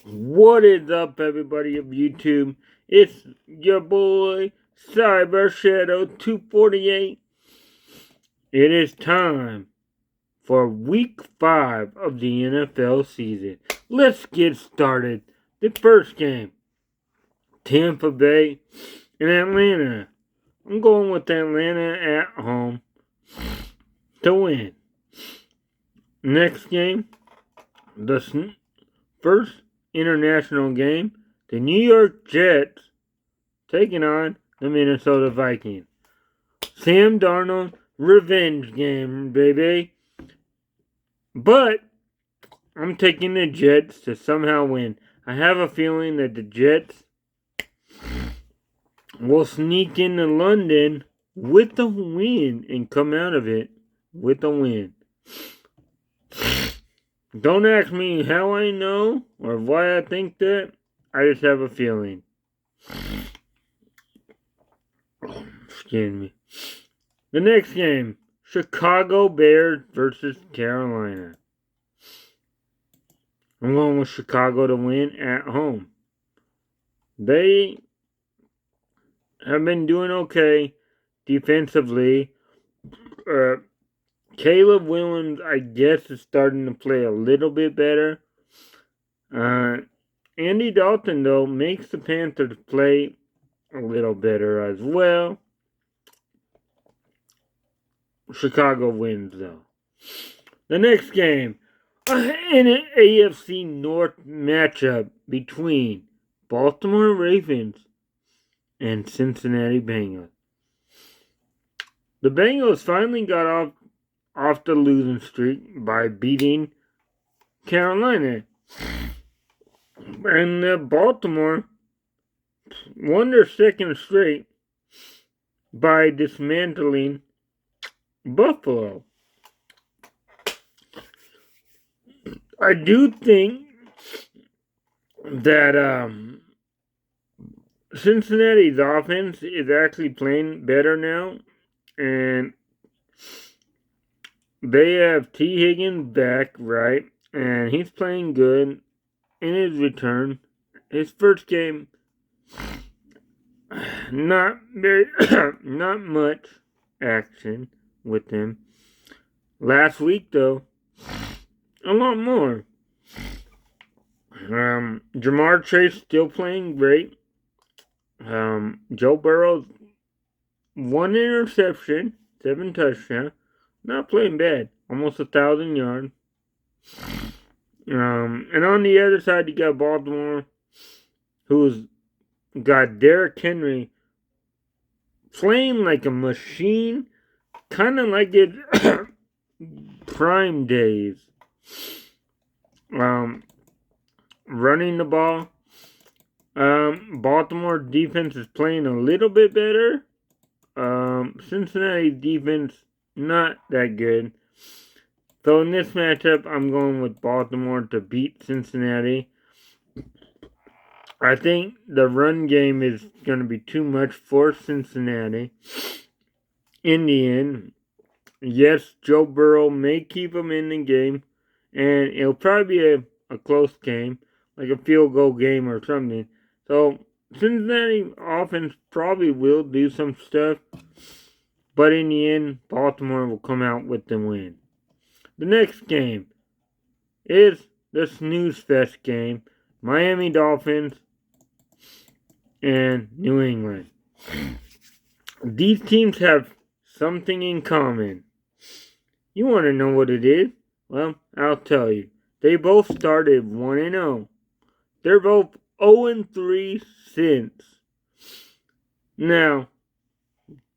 What is up, everybody of YouTube? It's your boy Cyber Shadow 248. It is time for week 5 of the NFL season. Let's get started. The first game, Tampa Bay and Atlanta. I'm going with Atlanta at home to win. Next game, the first international game, the New York Jets taking on the Minnesota Vikings. Sam Darnold, revenge game, baby. But I'm taking the Jets to somehow win. I have a feeling that the Jets will sneak into London with the win and come out of it with a win. Don't ask me how I know or why I think that. I just have a feeling. Excuse me. The next game, Chicago Bears versus Carolina. I'm going with Chicago to win at home. They have been doing okay defensively. Caleb Williams, I guess, is starting to play a little bit better. Andy Dalton, though, makes the Panthers play a little better as well. Chicago wins, though. The next game, an AFC North matchup between Baltimore Ravens and Cincinnati Bengals. The Bengals finally got off the losing streak by beating Carolina. And Baltimore won their second straight by dismantling Buffalo. I do think that Cincinnati's offense is actually playing better now, and they have T. Higgins back, right? And he's playing good in his return. His first game, not very, not much action with him. Last week, though, a lot more. Jamar Chase still playing great. Joe Burrow's 1 interception, 7 touchdowns. Not playing bad. Almost 1,000 yards. And on the other side, you got Baltimore, who's got Derrick Henry playing like a machine, kind of like his prime days. Running the ball. Baltimore defense is playing a little bit better. Cincinnati defense not that good. So in this matchup, I'm going with Baltimore to beat Cincinnati. I think the run game is going to be too much for Cincinnati. In the end, yes, Joe Burrow may keep them in the game, and it'll probably be a close game, like a field goal game or something. So Cincinnati offense probably will do some stuff, but in the end, Baltimore will come out with the win. The next game is the snooze fest game. Miami Dolphins and New England. These teams have something in common. You want to know what it is? Well, I'll tell you. They both started 1-0. They're both 0-3 since. Now,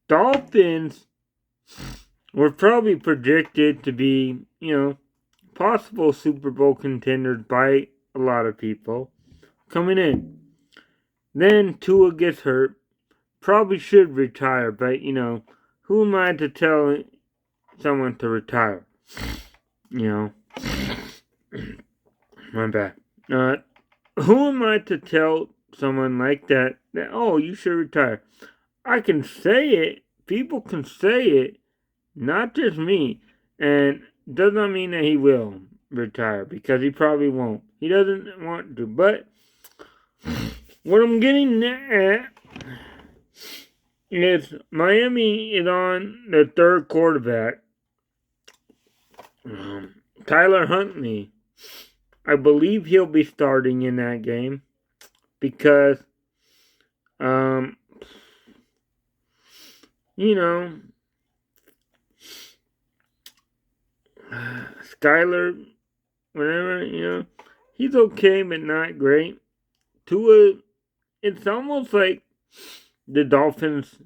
Dolphins were probably projected to be, possible Super Bowl contenders by a lot of people coming in. Then Tua gets hurt. Probably should retire, but, who am I to tell someone to retire? My bad. Who am I to tell someone like that, oh, you should retire? I can say it. People can say it. Not just me. And does not mean that he will, retire because he probably won't. He doesn't want to. But what I'm getting at is Miami is on the third quarterback. Tyler Huntley. I believe he'll be starting in that game because, you know, Skyler, whatever, he's okay but not great. Tua, it's almost like the Dolphins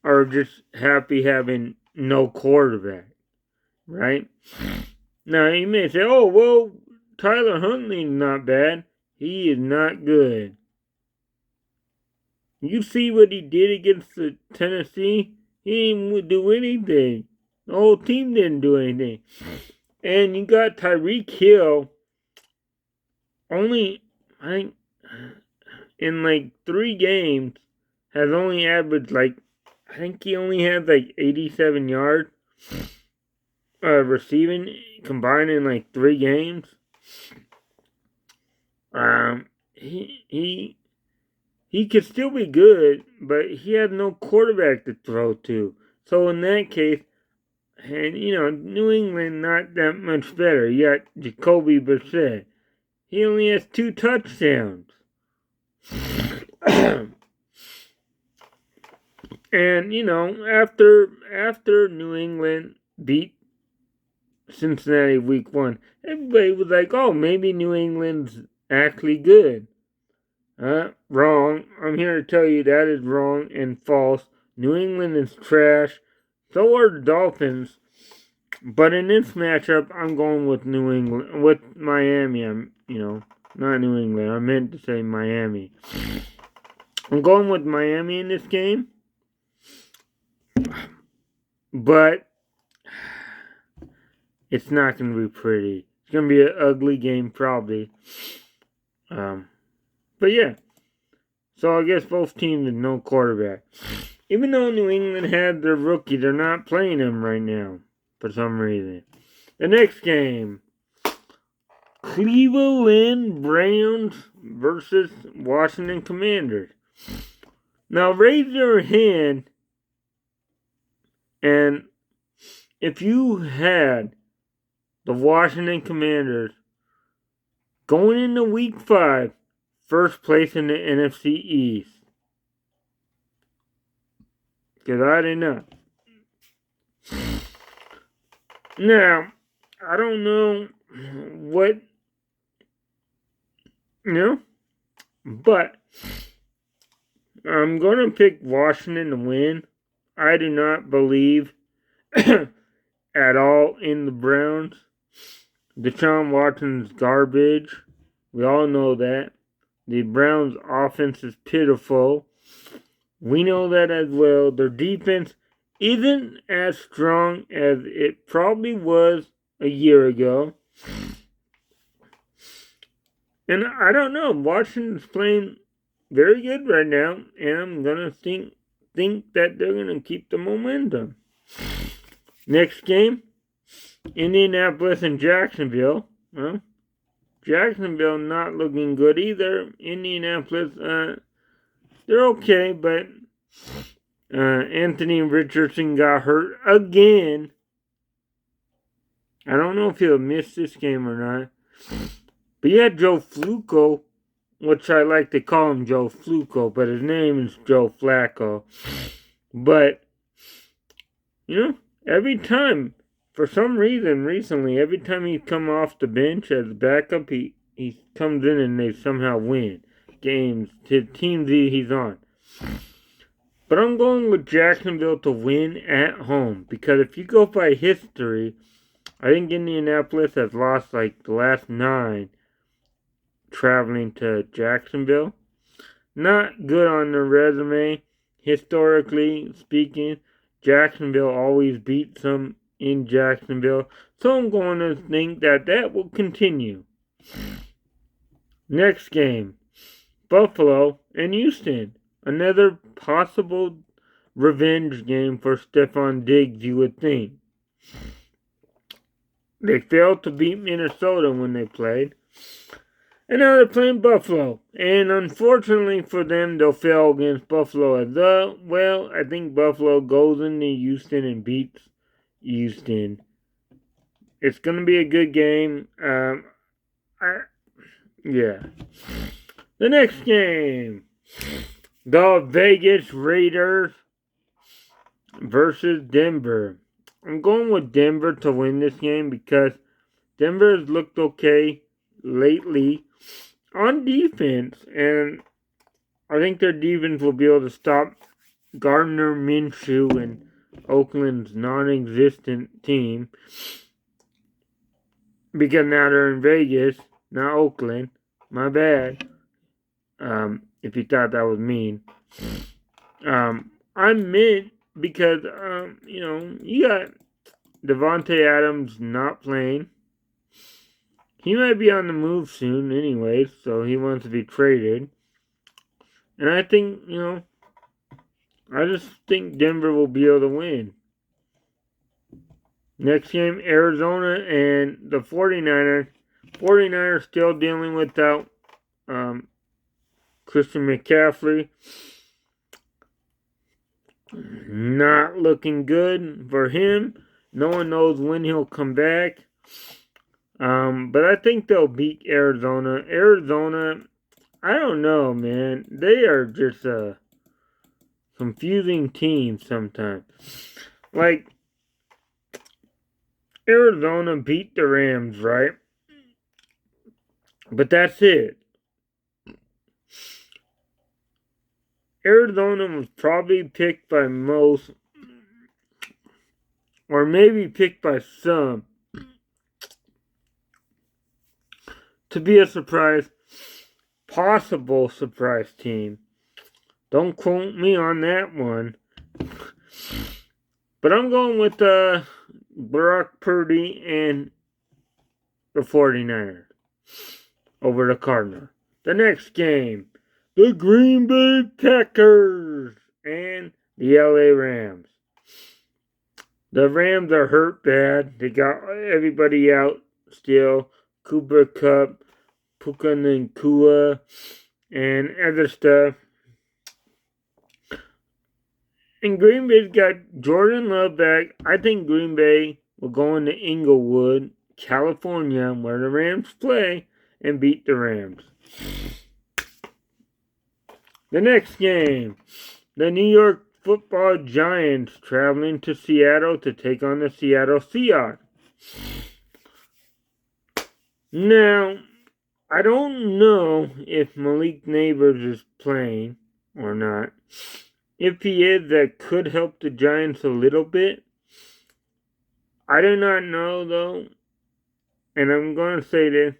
are just happy having no quarterback, right? Now, you may say, oh, well, Tyler Huntley's not bad. He is not good. You see what he did against the Tennessee? He didn't do anything. The whole team didn't do anything. And you got Tyreek Hill only, I think, in like 3 games, has only averaged I think he only had 87 yards receiving combined in 3 games. He could still be good, but he had no quarterback to throw to. So in that case, and New England not that much better. You got Jacoby Brissett. He only has 2 touchdowns. And after New England beat Cincinnati week 1, everybody was like, oh, maybe New England's actually good. Wrong. I'm here to tell you that is wrong and false. New England is trash. So are the Dolphins. But in this matchup, I'm going with New England, with Miami. Not New England. I meant to say Miami. I'm going with Miami in this game. But it's not going to be pretty. It's going to be an ugly game, probably. But yeah. So I guess both teams have no quarterback. Even though New England had their rookie, they're not playing him right now for some reason. The next game. Cleveland Browns versus Washington Commanders. Now raise your hand, and if you had the Washington Commanders going into week 5, first place in the NFC East. Because I did not. Now, I don't know what, but I'm going to pick Washington to win. I do not believe at all in the Browns. Deshaun Watson's garbage. We all know that. The Browns' offense is pitiful. We know that as well. Their defense isn't as strong as it probably was a year ago. And I don't know. Washington's playing very good right now. And I'm going to think that they're going to keep the momentum. Next game. Indianapolis and Jacksonville. Well, Jacksonville not looking good either. Indianapolis, they're okay, but Anthony Richardson got hurt again. I don't know if he'll miss this game or not. But yeah, Joe Flacco, which I like to call him Joe Flacco, but his name is Joe Flacco. But, every time, for some reason recently, every time he come off the bench as a backup, he comes in and they somehow win games to teams he's on. But I'm going with Jacksonville to win at home. Because if you go by history, I think Indianapolis has lost the last 9 traveling to Jacksonville. Not good on their resume. Historically speaking, Jacksonville always beats them in Jacksonville. So I'm going to think that will continue. Next game. Buffalo and Houston. Another possible revenge game for Stephon Diggs, you would think. They failed to beat Minnesota when they played. And now they're playing Buffalo. And unfortunately for them, they'll fail against Buffalo as well. Well, I think Buffalo goes into Houston and beats Houston. It's going to be a good game. Yeah. The next game. The Vegas Raiders versus Denver. I'm going with Denver to win this game because Denver has looked okay lately on defense, and I think their defense will be able to stop Gardner Minshew and Oakland's non-existent team, because now they're in Vegas, not Oakland. My bad. If you thought that was mean. I meant because, you got Devontae Adams not playing. He might be on the move soon anyway, so he wants to be traded. And I think, I just think Denver will be able to win. Next game, Arizona and the 49ers. 49ers still dealing without Christian McCaffrey. Not looking good for him. No one knows when he'll come back. But I think they'll beat Arizona. Arizona, I don't know, man. They are just a confusing team sometimes. Like, Arizona beat the Rams, right? But that's it. Arizona was probably picked by most, or maybe picked by some, to be a surprise, possible surprise team. Don't quote me on that one. But I'm going with Brock Purdy and the 49ers over the Cardinals. The next game, the Green Bay Packers and the LA Rams. The Rams are hurt bad. They got everybody out still. Cooper Kupp, Puka Nacua, and other stuff. And Green Bay's got Jordan Love back. I think Green Bay will go into Inglewood, California, where the Rams play, and beat the Rams. The next game, the New York Football Giants traveling to Seattle to take on the Seattle Seahawks. Now, I don't know if Malik Nabers is playing or not. If he is, that could help the Giants a little bit. I do not know, though. And I'm going to say this.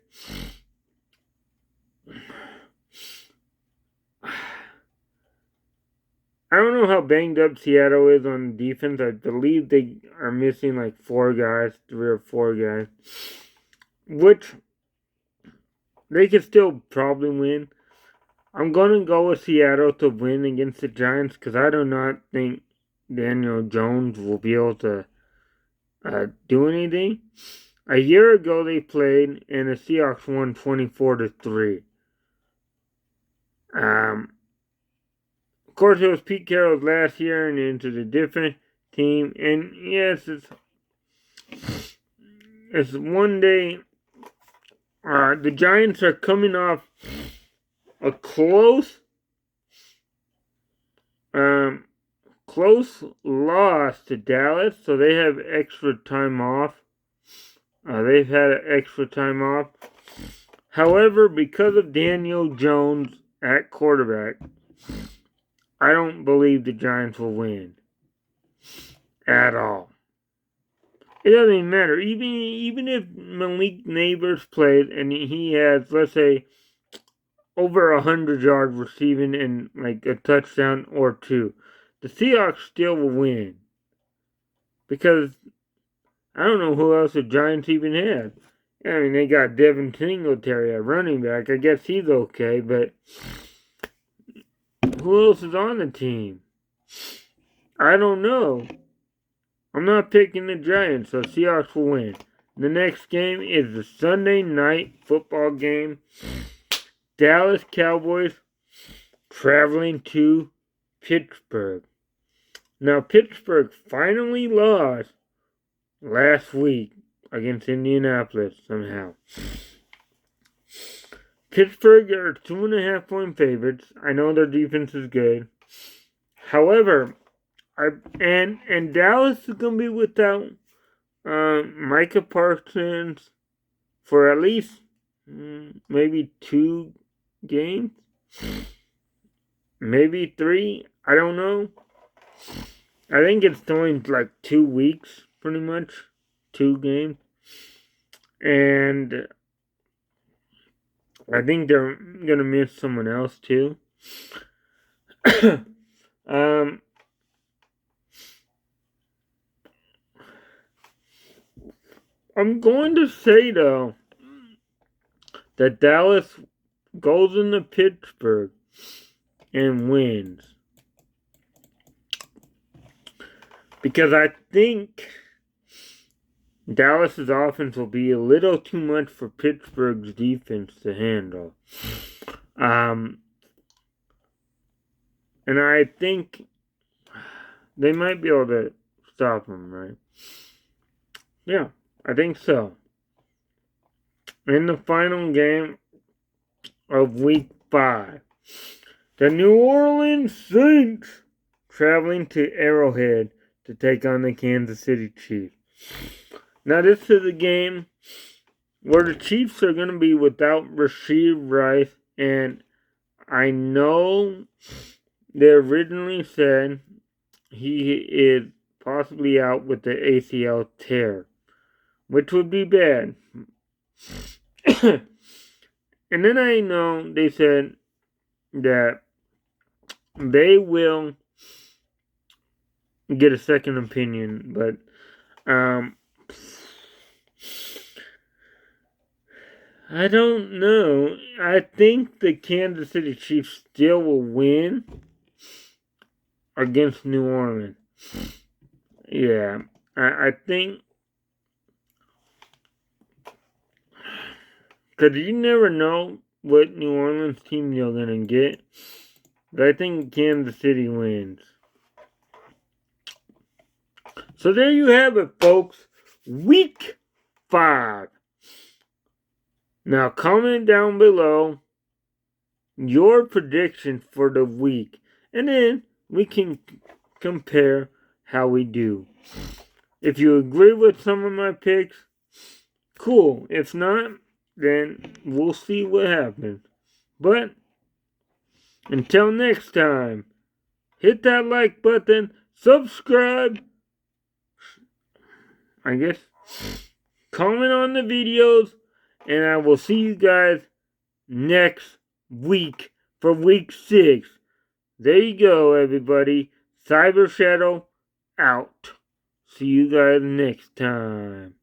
I don't know how banged up Seattle is on defense. I believe they are missing like 4 guys, 3 or 4 guys. Which they could still probably win. I'm going to go with Seattle to win against the Giants because I do not think Daniel Jones will be able to do anything. A year ago they played and the Seahawks won 24-3. Of course, it was Pete Carroll's last year and into the different team. And yes, it's one day. The Giants are coming off a close loss to Dallas, so they have extra time off. They've had extra time off. However, because of Daniel Jones at quarterback, I don't believe the Giants will win at all. It doesn't even matter. Even if Malik Nabers played and he has, let's say, over 100 yards receiving and like a touchdown or 2, the Seahawks still will win. Because I don't know who else the Giants even have. I mean, they got Devin Singletary at running back. I guess he's okay, but who else is on the team? I don't know. I'm not picking the Giants, so Seahawks will win. The next game is the Sunday night football game. Dallas Cowboys traveling to Pittsburgh. Now, Pittsburgh finally lost last week against Indianapolis somehow. Pittsburgh are 2.5 point favorites. I know their defense is good. However, and Dallas is going to be without Micah Parsons for at least maybe 2 games, maybe 3. I don't know. I think it's only like 2 weeks, pretty much, 2 games, and I think they're gonna miss someone else too. I'm going to say though that Dallas goes into Pittsburgh and wins. Because I think Dallas's offense will be a little too much for Pittsburgh's defense to handle. And I think they might be able to stop them, right? Yeah, I think so. In the final game of Week 5, the New Orleans Saints traveling to Arrowhead to take on the Kansas City Chiefs. Now, this is a game where the Chiefs are going to be without Rashee Rice, and I know they originally said he is possibly out with the ACL tear, which would be bad. And then I know they said that they will get a second opinion, but I don't know. I think the Kansas City Chiefs still will win against New Orleans. Yeah, I think, because you never know what New Orleans team you're going to get. But I think Kansas City wins. So there you have it, folks. Week 5. Now comment down below your prediction for the week. And then we can compare how we do. If you agree with some of my picks, cool. If not, then we'll see what happens. But until next time, hit that like button, subscribe, I guess, comment on the videos, and I will see you guys next week for week 6. There you go, everybody. Cyber Shadow out. See you guys next time.